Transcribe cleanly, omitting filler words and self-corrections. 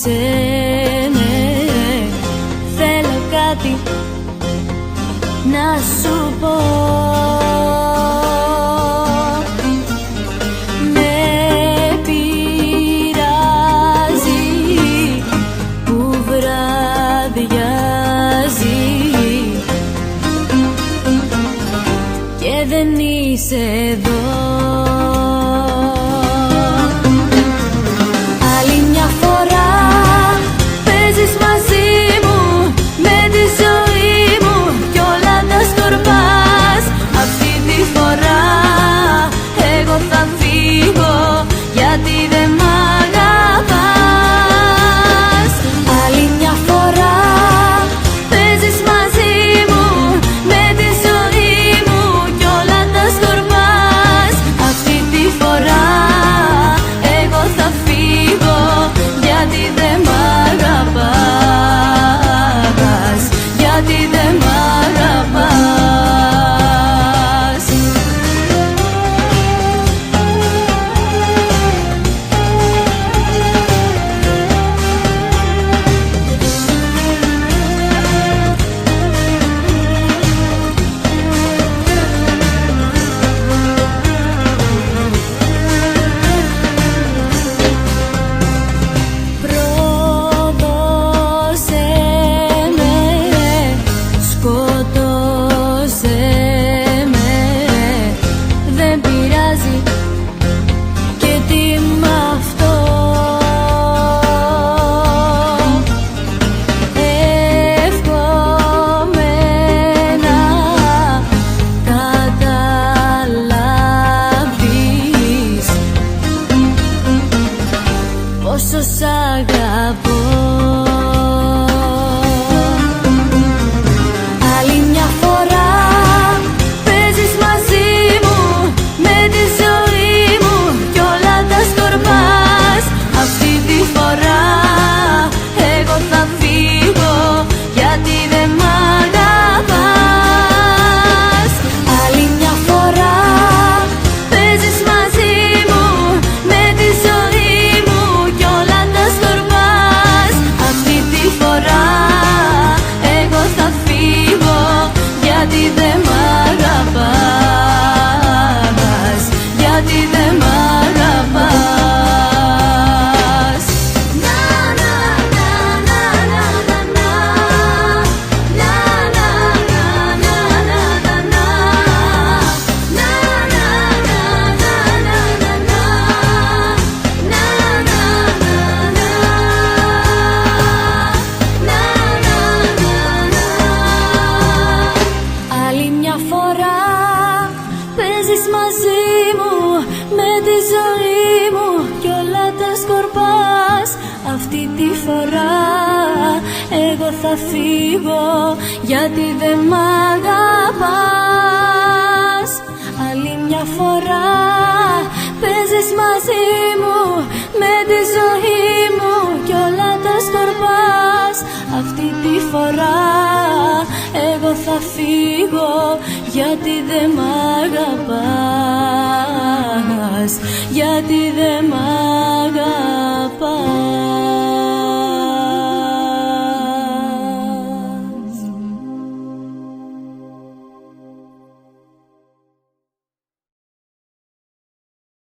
Άκουσέ με, θέλω κάτι να σου πω. Με πειράζει που βραδιάζει και δεν είσαι εδώ. Πόσο σ' αγαπώ. Άλλη μια φορά παίζεις μαζί μου με τη ζωή μου κι όλα τα σκορπάς. Αυτή τη φορά εγώ θα φύγω γιατί δεν μ' αγαπάς. Άλλη μια φορά παίζεις μαζί μου με τη ζωή μου κι όλα τα σκορπάς. Αυτή τη φορά εγώ θα φύγω γιατί δεν μ' αγαπάς. Γιατί δεν μ' αγαπάς. Να να να να να να να να να να να να να Άλλη μια φορά παίζεις μαζί μου με τη ζωή μου κι όλα τα σκορπάς. Αυτή τη φορά εγώ θα φύγω γιατί δεν μ' αγαπάς. Άλλη μια φορά παίζεις μαζί μου με τη ζωή μου κι όλα τα σκορπάς. Αυτή τη φορά εγώ θα φύγω γιατί δεν μ' αγαπάς. Γιατί δεν μ' αγαπάς.